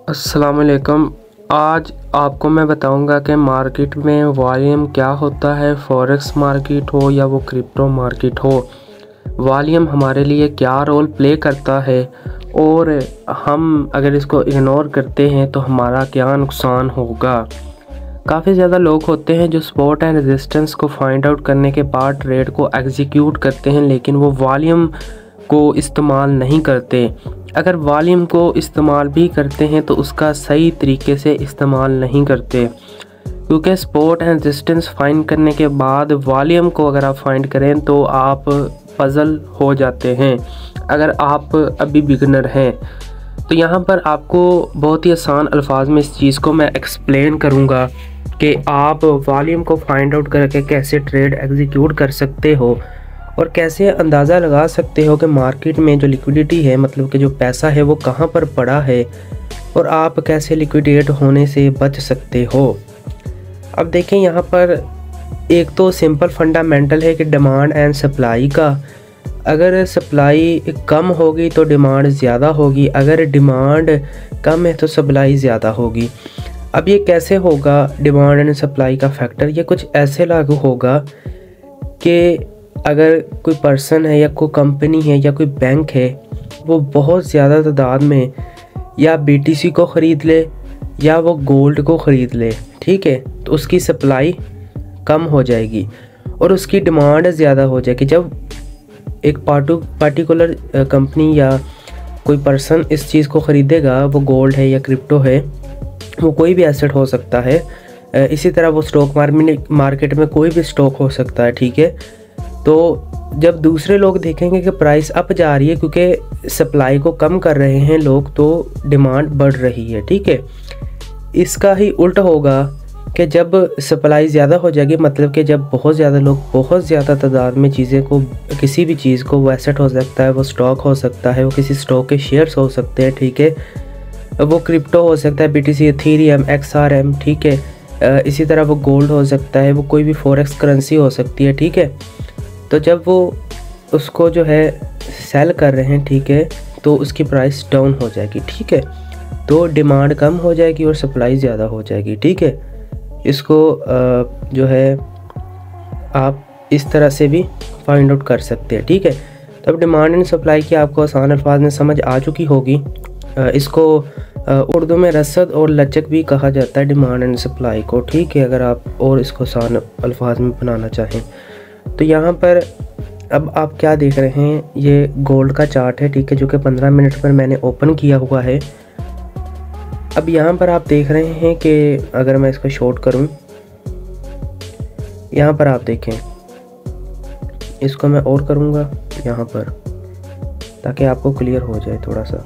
अस्सलाम वालेकुम। आज आपको मैं बताऊंगा कि मार्केट में वॉल्यूम क्या होता है, फॉरेक्स मार्केट हो या वो क्रिप्टो मार्केट हो। वॉल्यूम हमारे लिए क्या रोल प्ले करता है और हम अगर इसको इग्नोर करते हैं तो हमारा क्या नुकसान होगा। काफ़ी ज़्यादा लोग होते हैं जो सपोर्ट एंड रेजिस्टेंस को फाइंड आउट करने के बाद ट्रेड को एग्जीक्यूट करते हैं, लेकिन वो वॉल्यूम को इस्तेमाल नहीं करते। अगर वॉल्यूम को इस्तेमाल भी करते हैं तो उसका सही तरीके से इस्तेमाल नहीं करते, क्योंकि सपोर्ट एंड रेजिस्टेंस फाइंड करने के बाद वॉल्यूम को अगर आप फाइंड करें तो आप पजल हो जाते हैं अगर आप अभी बिगिनर हैं। तो यहाँ पर आपको बहुत ही आसान अल्फाज में इस चीज़ को मैं एक्सप्लेन करूँगा कि आप वॉल्यूम को फाइंड आउट करके कैसे ट्रेड एग्जीक्यूट कर सकते हो और कैसे अंदाज़ा लगा सकते हो कि मार्केट में जो लिक्विडिटी है, मतलब कि जो पैसा है वो कहाँ पर पड़ा है और आप कैसे लिक्विडेट होने से बच सकते हो। अब देखें, यहाँ पर एक तो सिंपल फंडामेंटल है कि डिमांड एंड सप्लाई का। अगर सप्लाई कम होगी तो डिमांड ज़्यादा होगी, अगर डिमांड कम है तो सप्लाई ज़्यादा होगी। अब ये कैसे होगा डिमांड एंड सप्लाई का फैक्टर? ये कुछ ऐसे लागू होगा कि अगर कोई पर्सन है या कोई कंपनी है या कोई बैंक है, वो बहुत ज़्यादा तादाद में या BTC को ख़रीद ले या वो गोल्ड को ख़रीद ले, ठीक है, तो उसकी सप्लाई कम हो जाएगी और उसकी डिमांड ज़्यादा हो जाएगी। जब एक पार्टिकुलर कंपनी या कोई पर्सन इस चीज़ को ख़रीदेगा, वो गोल्ड है या क्रिप्टो है, वो कोई भी एसेट हो सकता है, इसी तरह वो स्टॉक मार्केट में कोई भी स्टॉक हो सकता है, ठीक है। तो जब दूसरे लोग देखेंगे कि प्राइस अप जा रही है क्योंकि सप्लाई को कम कर रहे हैं लोग, तो डिमांड बढ़ रही है, ठीक है। इसका ही उल्टा होगा कि जब सप्लाई ज़्यादा हो जाएगी, मतलब कि जब बहुत ज़्यादा लोग बहुत ज़्यादा तादाद में चीज़ें को, किसी भी चीज़ को, वो एसेट हो सकता है, वो स्टॉक हो सकता है, वो किसी स्टॉक के शेयर्स हो सकते हैं, ठीक है, वो क्रिप्टो हो सकता है, BTC, इथेरियम, XRM, ठीक है, इसी तरह वो गोल्ड हो सकता है, वो कोई भी फॉरेक्स करेंसी हो सकती है, ठीक है। तो जब वो उसको जो है सेल कर रहे हैं, ठीक है, तो उसकी प्राइस डाउन हो जाएगी, ठीक है, तो डिमांड कम हो जाएगी और सप्लाई ज़्यादा हो जाएगी, ठीक है। इसको जो है आप इस तरह से भी फाइंड आउट कर सकते हैं, ठीक है। तो अब डिमांड एंड सप्लाई की आपको आसान अल्फाज में समझ आ चुकी होगी। इसको उर्दू में रसद और लचक भी कहा जाता है, डिमांड एंड सप्लाई को, ठीक है, अगर आप और इसको आसान अल्फाज में बनाना चाहें। तो यहाँ पर अब आप क्या देख रहे हैं, ये गोल्ड का चार्ट है, ठीक है, जो कि 15 मिनट पर मैंने ओपन किया हुआ है। अब यहाँ पर आप देख रहे हैं कि अगर मैं इसको शॉर्ट करूँ, यहाँ पर आप देखें, इसको मैं और करूँगा यहाँ पर ताकि आपको क्लियर हो जाए थोड़ा सा।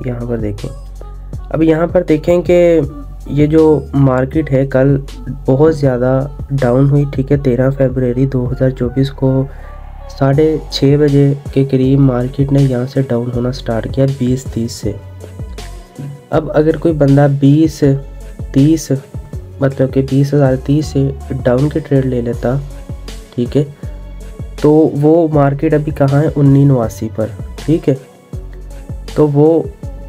यहाँ पर देखें, अब यहाँ पर देखें कि ये जो मार्केट है कल बहुत ज़्यादा डाउन हुई, ठीक है। 13 फरवरी 2024 को 6:30 बजे के करीब मार्केट ने यहाँ से डाउन होना स्टार्ट किया 20-30 से। अब अगर कोई बंदा 20-30 मतलब कि 20,030 से डाउन की ट्रेड ले लेता, ठीक है, तो वो मार्केट अभी कहाँ है, 1989 पर, ठीक है। तो वो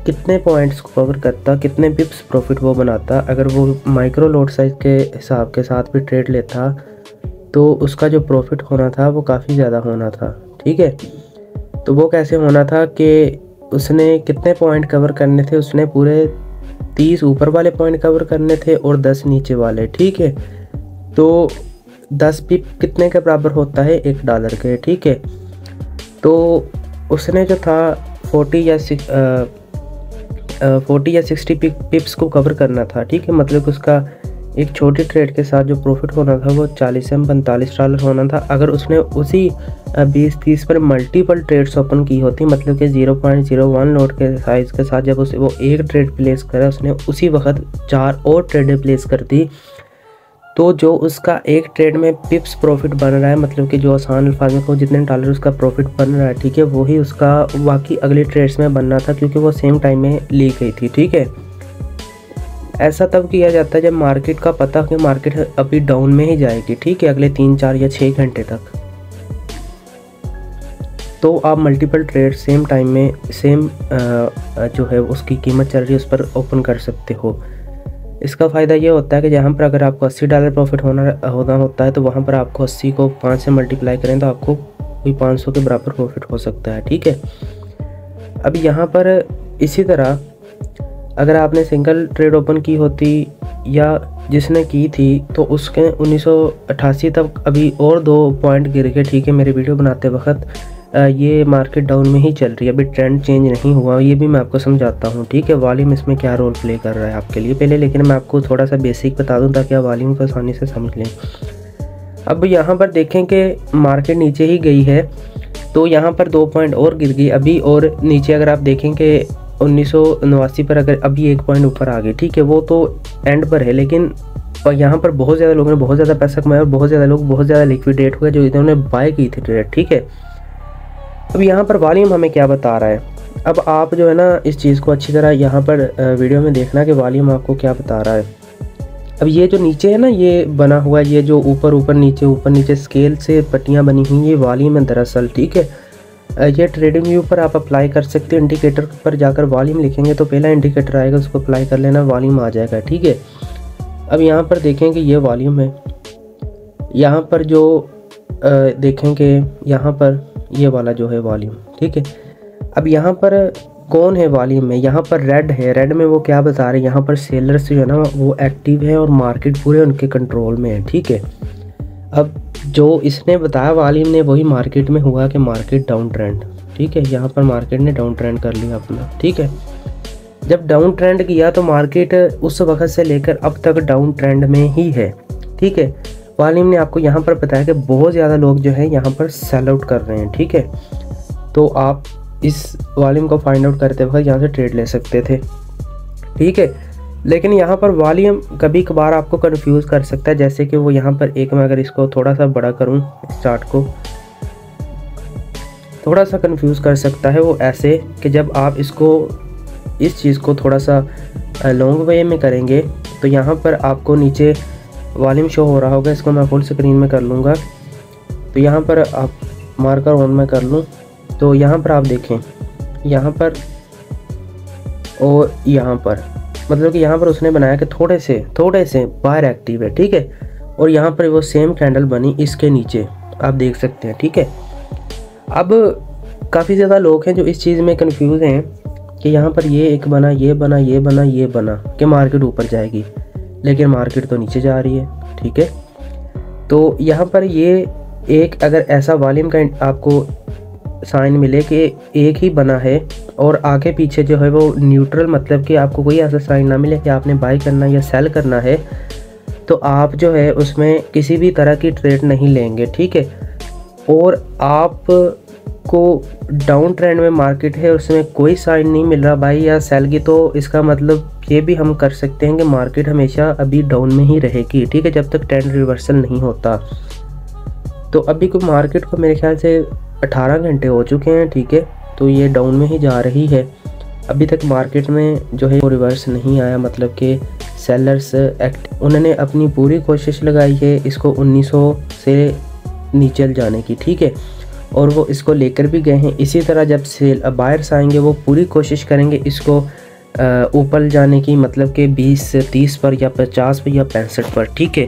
कितने पॉइंट्स को कवर करता, कितने पिप्स प्रॉफिट वो बनाता अगर वो माइक्रो लॉट साइज के हिसाब के साथ भी ट्रेड लेता, तो उसका जो प्रॉफिट होना था वो काफ़ी ज़्यादा होना था, ठीक है। तो वो कैसे होना था कि उसने कितने पॉइंट कवर करने थे, उसने पूरे 30 ऊपर वाले पॉइंट कवर करने थे और 10 नीचे वाले, ठीक है। तो 10 पिप कितने के बराबर होता है, $1 के, ठीक है। तो उसने जो था 40 या 60 पिप्स को कवर करना था, ठीक है, मतलब उसका एक छोटी ट्रेड के साथ जो प्रॉफिट होना था वो $40 से $45 होना था। अगर उसने उसी 20-30 पर मल्टीपल ट्रेड्स ओपन की होती, मतलब कि 0.01 लॉट के साइज़ के साथ जब उसे वो एक ट्रेड प्लेस करा, उसने उसी वक्त 4 और ट्रेडें प्लेस कर दी, तो जो उसका एक ट्रेड में पिप्स प्रॉफिट बन रहा है, मतलब कि जो आसान अल्फाज में को जितने डॉलर उसका प्रॉफिट बन रहा है, ठीक है, वही उसका बाकी अगले ट्रेड्स में बनना था, क्योंकि वो सेम टाइम में ली गई थी, ठीक है। ऐसा तब किया जाता है जब मार्केट का पता कि मार्केट अभी डाउन में ही जाएगी, ठीक है, अगले 3, 4 या 6 घंटे तक। तो आप मल्टीपल ट्रेड सेम टाइम में सेम जो है उसकी कीमत चल रही है उस पर ओपन कर सकते हो। इसका फ़ायदा ये होता है कि जहाँ पर अगर आपको $80 प्रॉफिट होना होता है तो वहाँ पर आपको 80 को 5 से मल्टीप्लाई करें तो आपको कोई 500 के बराबर प्रॉफिट हो सकता है, ठीक है। अब यहाँ पर इसी तरह अगर आपने सिंगल ट्रेड ओपन की होती या जिसने की थी तो उसके 1988 तक अभी और 2 पॉइंट गिर गए, ठीक है। मेरे वीडियो बनाते वक्त ये मार्केट डाउन में ही चल रही है, अभी ट्रेंड चेंज नहीं हुआ, ये भी मैं आपको समझाता हूँ, ठीक है। वॉल्यूम इसमें क्या रोल प्ले कर रहा है आपके लिए पहले, लेकिन मैं आपको थोड़ा सा बेसिक बता दूँ ताकि आप वॉल्यूम को आसानी से समझ लें। अब यहाँ पर देखें कि मार्केट नीचे ही गई है तो यहाँ पर 2 पॉइंट और गिर गई अभी, और नीचे अगर आप देखें कि 1989 पर अगर अभी 1 पॉइंट ऊपर आ गई, ठीक है। वो तो एंड पर है, लेकिन यहाँ पर बहुत ज़्यादा लोगों ने बहुत ज़्यादा पैसा कमाया और बहुत ज़्यादा लोग बहुत ज़्यादा लिक्विडेट हुए जो इन्होंने बाय की थी ट्रेड, ठीक है। अब यहाँ पर वॉल्यूम हमें क्या बता रहा है, अब आप जो है ना इस चीज़ को अच्छी तरह यहाँ पर वीडियो में देखना कि वॉल्यूम आपको क्या बता रहा है। अब ये जो नीचे है ना ये बना हुआ है, ये जो ऊपर नीचे स्केल से पट्टियाँ बनी हुई, ये वॉल्यूम है दरअसल, ठीक है। ये ट्रेडिंग व्यू पर आप अप्लाई कर सकते हो, इंडिकेटर पर जाकर वॉल्यूम लिखेंगे तो पहला इंडिकेटर आएगा उसको अप्लाई कर लेना, वॉल्यूम आ जाएगा, ठीक है। अब यहाँ पर देखें कि ये वॉल्यूम है, यहाँ पर जो देखें कि यहाँ पर ये वाला जो है वॉल्यूम, ठीक है। अब यहाँ पर कौन है वॉल्यूम में, यहाँ पर रेड है, रेड में वो क्या बता रहे हैं, यहाँ पर सेलर्स जो है ना वो एक्टिव है और मार्केट पूरे उनके कंट्रोल में है, ठीक है। अब जो इसने बताया वॉल्यूम ने वही मार्केट में हुआ कि मार्केट डाउन ट्रेंड, ठीक है। यहाँ पर मार्केट ने डाउन ट्रेंड कर लिया अपना, ठीक है। जब डाउन ट्रेंड किया तो मार्केट उस वक्त से लेकर अब तक डाउन ट्रेंड में ही है, ठीक है। वॉल्यूम ने आपको यहाँ पर बताया कि बहुत ज़्यादा लोग जो है यहाँ पर सेल आउट कर रहे हैं, ठीक है। तो आप इस वॉल्यूम को फाइंड आउट करते वक्त यहाँ से ट्रेड ले सकते थे, ठीक है। लेकिन यहाँ पर वॉल्यूम कभी कभार आपको कंफ्यूज कर सकता है, जैसे कि वो यहाँ पर एक मैं अगर इसको थोड़ा सा बड़ा करूँ, इस चार्ट को थोड़ा सा कंफ्यूज कर सकता है वो ऐसे कि जब आप इसको इस चीज़ को थोड़ा सा लॉन्ग वे में करेंगे तो यहाँ पर आपको नीचे वॉल्यूम शो हो रहा होगा, इसको मैं फुल स्क्रीन में कर लूँगा। तो यहाँ पर आप मार्कर ऑन में कर लूँ तो यहाँ पर आप देखें, यहाँ पर और यहाँ पर मतलब कि यहाँ पर उसने बनाया कि थोड़े से बाहर एक्टिव है, ठीक है। और यहाँ पर वो सेम कैंडल बनी इसके नीचे आप देख सकते हैं, ठीक है। अब काफ़ी ज़्यादा लोग हैं जो इस चीज़ में कंफ्यूज हैं कि यहाँ पर ये एक बना, ये बना कि मार्केट ऊपर जाएगी, लेकिन मार्केट तो नीचे जा रही है, ठीक है। तो यहाँ पर ये एक अगर ऐसा वॉल्यूम का आपको साइन मिले कि एक ही बना है और आगे पीछे जो है वो न्यूट्रल, मतलब कि आपको कोई ऐसा साइन ना मिले कि आपने बाय करना या सेल करना है, तो आप जो है उसमें किसी भी तरह की ट्रेड नहीं लेंगे, ठीक है। और आप को डाउन ट्रेंड में मार्केट है उसमें कोई साइन नहीं मिल रहा बाई या सेल की, तो इसका मतलब ये भी हम कर सकते हैं कि मार्केट हमेशा अभी डाउन में ही रहेगी, ठीक है, जब तक ट्रेंड रिवर्सल नहीं होता। तो अभी को मार्केट को मेरे ख्याल से 18 घंटे हो चुके हैं, ठीक है। तो ये डाउन में ही जा रही है, अभी तक मार्केट में जो है वो रिवर्स नहीं आया, मतलब कि सेलर्स उन्होंने अपनी पूरी कोशिश लगाई है इसको 1900 से नीचे जाने की, ठीक है। और वो इसको लेकर भी गए हैं। इसी तरह जब सेल बायर्स आएंगे वो पूरी कोशिश करेंगे इसको ऊपर जाने की, मतलब कि 20 से 30 पर या 50 पर या 65 पर, ठीक है।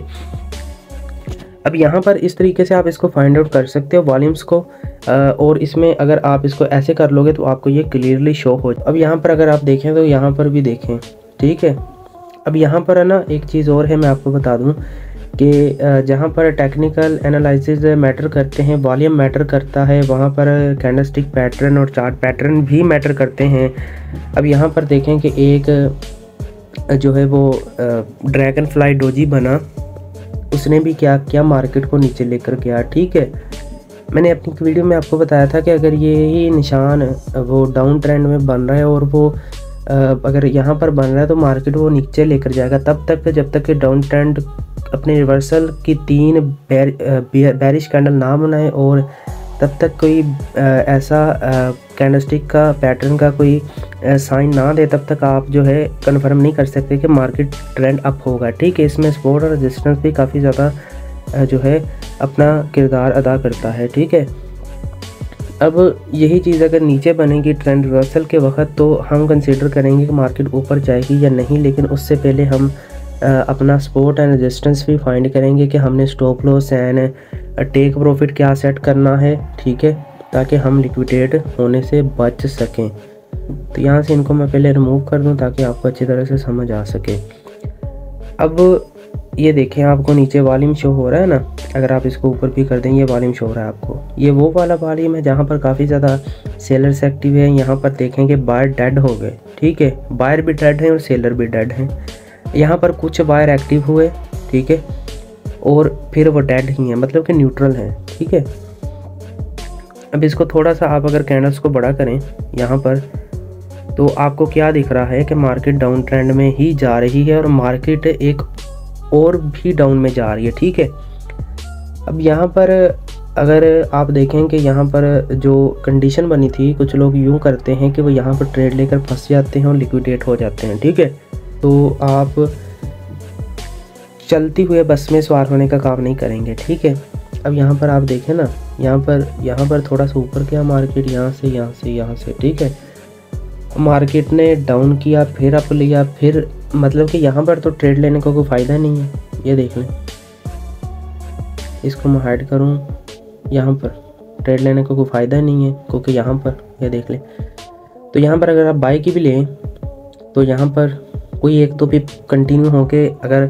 अब यहाँ पर इस तरीके से आप इसको फाइंड आउट कर सकते हो वॉल्यूम्स को, और इसमें अगर आप इसको ऐसे कर लोगे तो आपको ये क्लियरली शो हो। अब यहाँ पर अगर आप देखें तो यहाँ पर भी देखें, ठीक है। अब यहाँ पर है ना एक चीज़ और है, मैं आपको बता दूँ कि जहाँ पर टेक्निकल एनालिसिस मैटर करते हैं, वॉल्यूम मैटर करता है, वहाँ पर कैंडलस्टिक पैटर्न और चार्ट पैटर्न भी मैटर करते हैं। अब यहाँ पर देखें कि एक जो है वो ड्रैगन फ्लाई डोजी बना, उसने भी क्या किया, मार्केट को नीचे लेकर गया, ठीक है। मैंने अपनी वीडियो में आपको बताया था कि अगर ये ही निशान वो डाउन ट्रेंड में बन रहा है और वो अगर यहाँ पर बन रहा है तो मार्केट वो नीचे लेकर जाएगा तब तक जब तक कि डाउन ट्रेंड अपने रिवर्सल की 3 बेरिश कैंडल ना बनाए, और तब तक कोई ऐसा कैंडलस्टिक का पैटर्न का कोई साइन ना दे, तब तक आप जो है कंफर्म नहीं कर सकते कि मार्केट ट्रेंड अप होगा, ठीक है। इसमें सपोर्ट और रेजिस्टेंस भी काफ़ी ज़्यादा जो है अपना किरदार अदा करता है, ठीक है। अब यही चीज़ अगर नीचे बनेगी ट्रेंड रिवर्सल के वक्त तो हम कंसीडर करेंगे कि मार्केट ऊपर जाएगी या नहीं, लेकिन उससे पहले हम अपना सपोर्ट एंड रेजिस्टेंस भी फाइंड करेंगे कि हमने stop loss and take profit क्या सेट करना है, ठीक है, ताकि हम लिक्विडेट होने से बच सकें। तो यहाँ से इनको मैं पहले रिमूव कर दूँ ताकि आपको अच्छी तरह से समझ आ सके। अब ये देखें, आपको नीचे वॉल्यूम शो हो रहा है ना, अगर आप इसको ऊपर भी कर दें ये वॉल्यूम शो हो रहा है आपको। ये वो वाला वॉल्यूम है जहाँ पर काफ़ी ज़्यादा सेलर्स एक्टिव है। यहाँ पर देखेंगे बायर डेड हो गए, ठीक है, बायर भी डेड हैं और सेलर भी डेड हैं। यहाँ पर कुछ बायर एक्टिव हुए, ठीक है, और फिर वो डेड ही हैं, मतलब कि न्यूट्रल हैं, ठीक है। अब इसको थोड़ा सा आप अगर कैंडल्स को बड़ा करें यहाँ पर, तो आपको क्या दिख रहा है कि मार्केट डाउन ट्रेंड में ही जा रही है और मार्केट एक और भी डाउन में जा रही है, ठीक है। अब यहाँ पर अगर आप देखें कि यहाँ पर जो कंडीशन बनी थी, कुछ लोग यूँ करते हैं कि वो यहाँ पर ट्रेड लेकर फंस जाते हैं और लिक्विडेट हो जाते हैं, ठीक है। तो आप चलती हुए बस में सवार होने का काम नहीं करेंगे, ठीक है। अब यहाँ पर आप देखें ना, यहाँ पर थोड़ा सा ऊपर किया मार्केट, यहाँ से, ठीक है। मार्केट ने डाउन किया, फिर अप लिया, फिर मतलब कि यहाँ पर तो ट्रेड लेने का कोई फ़ायदा नहीं है। ये देख लें, इसको मैं हाइड करूँ, यहाँ पर ट्रेड लेने का कोई फ़ायदा नहीं है, क्योंकि यहाँ पर ये देख लें। तो यहाँ पर अगर आप बाई की भी लें तो यहाँ पर कोई एक तो पिप कंटिन्यू होके, अगर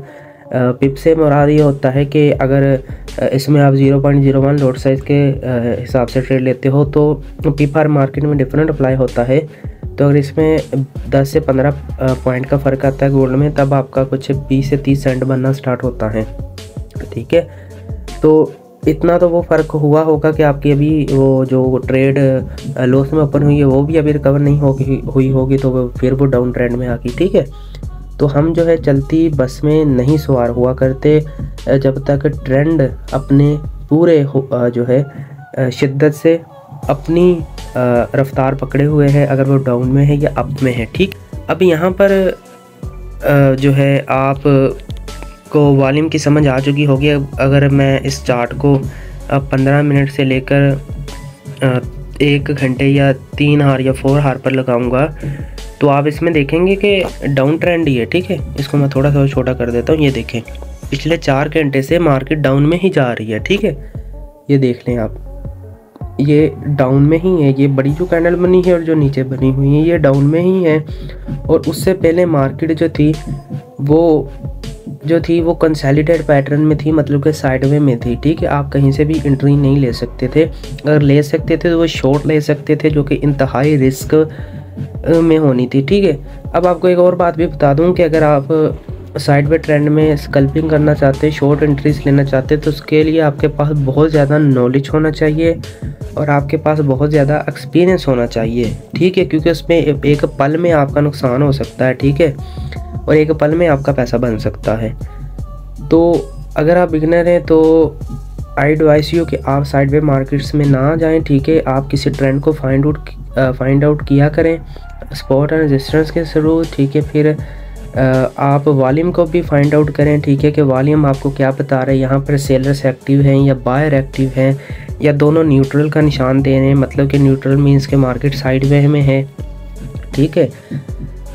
पिप से मुराद ये होता है कि अगर इसमें आप 0.01 लॉट साइज़ के हिसाब से ट्रेड लेते हो तो पिप हर मार्केट में डिफरेंट अप्लाई होता है। तो अगर इसमें 10 से 15 पॉइंट का फ़र्क आता है गोल्ड में, तब आपका कुछ 20 से 30 सेंट बनना स्टार्ट होता है, ठीक है। तो इतना तो वो फ़र्क हुआ होगा कि आपकी अभी वो जो ट्रेड लॉस में ओपन हुई है वो भी अभी रिकवर नहीं हुई होगी, तो फिर वो डाउन ट्रेंड में आ गई, ठीक है। तो हम जो है चलती बस में नहीं सवार हुआ करते जब तक ट्रेंड अपने पूरे जो है शिद्दत से अपनी रफ्तार पकड़े हुए है, अगर वो डाउन में है या अप में है, ठीक। अब यहाँ पर जो है आप को वॉल्यूम की समझ आ चुकी होगी। अगर मैं इस चार्ट को 15 मिनट से लेकर 1 घंटे या 3 हार या 4 हार पर लगाऊंगा तो आप इसमें देखेंगे कि डाउन ट्रेंड ही है, ठीक है। इसको मैं थोड़ा सा छोटा कर देता हूँ। ये देखें, पिछले 4 घंटे से मार्केट डाउन में ही जा रही है, ठीक है। ये देख लें आप, ये डाउन में ही है। ये बड़ी जो कैंडल बनी है और जो नीचे बनी हुई है ये डाउन में ही है। और उससे पहले मार्केट जो थी वो कंसोलिडेटेड पैटर्न में थी, मतलब कि साइडवे में थी, ठीक है। आप कहीं से भी एंट्री नहीं ले सकते थे, अगर ले सकते थे तो वो शॉर्ट ले सकते थे, जो कि इंतहाई रिस्क में होनी थी, ठीक है। अब आपको एक और बात भी बता दूं कि अगर आप साइडवे ट्रेंड में स्कल्पिंग करना चाहते हैं, शॉर्ट एंट्रीज लेना चाहते हैं, तो उसके लिए आपके पास बहुत ज़्यादा नॉलेज होना चाहिए और आपके पास बहुत ज़्यादा एक्सपीरियंस होना चाहिए, ठीक है। क्योंकि उसमें एक पल में आपका नुकसान हो सकता है, ठीक है, और एक पल में आपका पैसा बन सकता है। तो अगर आप बिगिनर हैं तो आई एडवाइस यू कि आप साइडवे मार्केट्स में ना जाएं, ठीक है। आप किसी ट्रेंड को फाइंड आउट किया करें सपोर्ट एंड रेजिस्टेंस के थ्रू, ठीक है। फिर आप वॉल्यूम को भी फाइंड आउट करें, ठीक है, कि वॉल्यूम आपको क्या बता रहा है, यहाँ पर सेलर्स एक्टिव हैं या बायर एक्टिव हैं या दोनों न्यूट्रल का निशान दे रहे हैं, मतलब कि न्यूट्रल मीन्स के मार्केट साइडवे में है, ठीक है।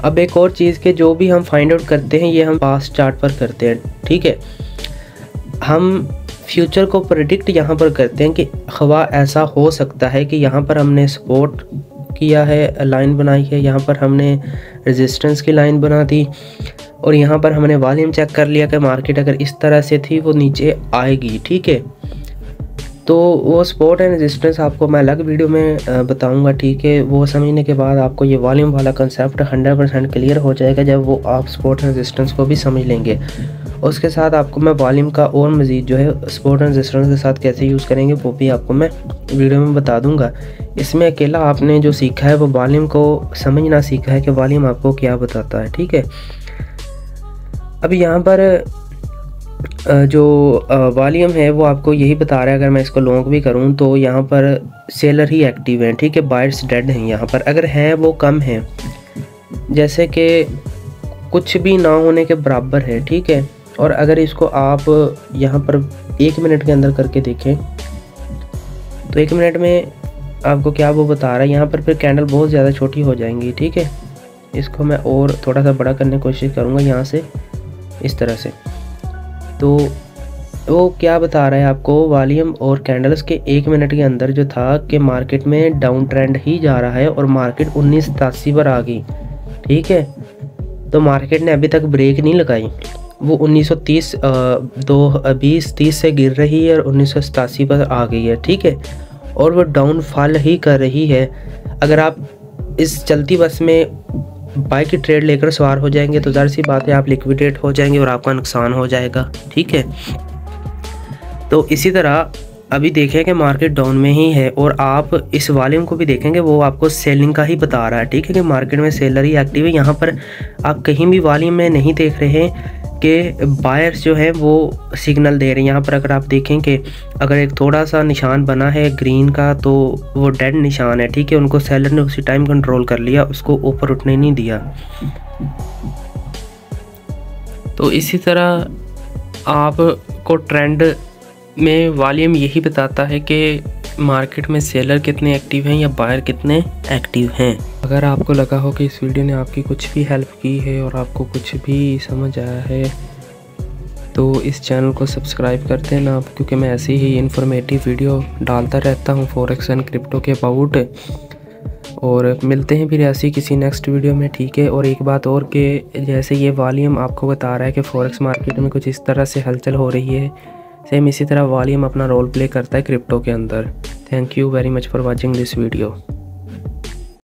अब एक और चीज़ के जो भी हम फाइंड आउट करते हैं ये हम पास्ट चार्ट पर करते हैं, ठीक है। हम फ्यूचर को प्रेडिक्ट यहाँ पर करते हैं कि हवा ऐसा हो सकता है कि यहाँ पर हमने सपोर्ट किया है, लाइन बनाई है, यहाँ पर हमने रेजिस्टेंस की लाइन बना दी और यहाँ पर हमने वॉल्यूम चेक कर लिया कि मार्केट अगर इस तरह से थी वो नीचे आएगी, ठीक है। तो वो सपोर्ट एंड रेजिस्टेंस आपको मैं अलग वीडियो में बताऊंगा, ठीक है। वो समझने के बाद आपको ये वॉल्यूम वाला कंसेप्ट 100% क्लियर हो जाएगा जब वो आप सपोर्ट एंड रेजिस्टेंस को भी समझ लेंगे। उसके साथ आपको मैं वॉल्यूम का और मज़ीद जो है सपोर्ट एंड रेजिस्टेंस के साथ कैसे यूज़ करेंगे वो भी आपको मैं वीडियो में बता दूंगा। इसमें अकेला आपने जो सीखा है वो वॉल्यूम को समझना सीखा है कि वॉल्यूम आपको क्या बताता है, ठीक है। अब यहाँ पर जो वॉल्यूम है वो आपको यही बता रहा है। अगर मैं इसको लॉन्ग भी करूं तो यहाँ पर सेलर ही एक्टिव हैं, ठीक है, बायर्स डेड हैं यहाँ पर, अगर हैं वो कम हैं, जैसे कि कुछ भी ना होने के बराबर है, ठीक है। और अगर इसको आप यहाँ पर 1 मिनट के अंदर करके देखें तो 1 मिनट में आपको क्या वो बता रहा है यहाँ पर, फिर कैंडल बहुत ज़्यादा छोटी हो जाएंगी। ठीक है, इसको मैं और थोड़ा सा बड़ा करने की कोशिश करूँगा यहाँ से, इस तरह से। तो वो क्या बता रहा है आपको, वॉल्यूम और कैंडल्स के 1 मिनट के अंदर जो था कि मार्केट में डाउन ट्रेंड ही जा रहा है और मार्केट 1987 पर आ गई। ठीक है, तो मार्केट ने अभी तक ब्रेक नहीं लगाई, वो 1930 20-30 से गिर रही है और 1987 पर आ गई है। ठीक है, और वो डाउन फॉल ही कर रही है। अगर आप इस चलती बस में बाइक की ट्रेड लेकर सवार हो जाएंगे तो ज़ाहिर सी बात है आप लिक्विडेट हो जाएंगे और आपका नुकसान हो जाएगा। ठीक है, तो इसी तरह अभी देखें कि मार्केट डाउन में ही है और आप इस वॉल्यूम को भी देखेंगे, वो आपको सेलिंग का ही बता रहा है। ठीक है, कि मार्केट में सेलर ही एक्टिव है। यहाँ पर आप कहीं भी वॉल्यूम में नहीं देख रहे हैं कि बायर्स जो है वो सिग्नल दे रहे हैं। यहाँ पर अगर आप देखें कि अगर एक थोड़ा सा निशान बना है ग्रीन का तो वो डेड निशान है। ठीक है, उनको सेलर ने उसी टाइम कंट्रोल कर लिया, उसको ऊपर उठने नहीं दिया। तो इसी तरह आपको ट्रेंड में वॉल्यूम यही बताता है कि मार्केट में सेलर कितने एक्टिव हैं या बायर कितने एक्टिव हैं। अगर आपको लगा हो कि इस वीडियो ने आपकी कुछ भी हेल्प की है और आपको कुछ भी समझ आया है तो इस चैनल को सब्सक्राइब कर देना, क्योंकि मैं ऐसी ही इन्फॉर्मेटिव वीडियो डालता रहता हूँ फॉरेक्स एंड क्रिप्टो के अबाउट। और मिलते हैं फिर ऐसी किसी नेक्स्ट वीडियो में। ठीक है, और एक बात और कि जैसे ये वॉल्यूम आपको बता रहा है कि फॉरेक्स मार्केट में कुछ इस तरह से हलचल हो रही है, सेम इसी तरह वॉल्यूम अपना रोल प्ले करता है क्रिप्टो के अंदर। Thank you very much for watching this video.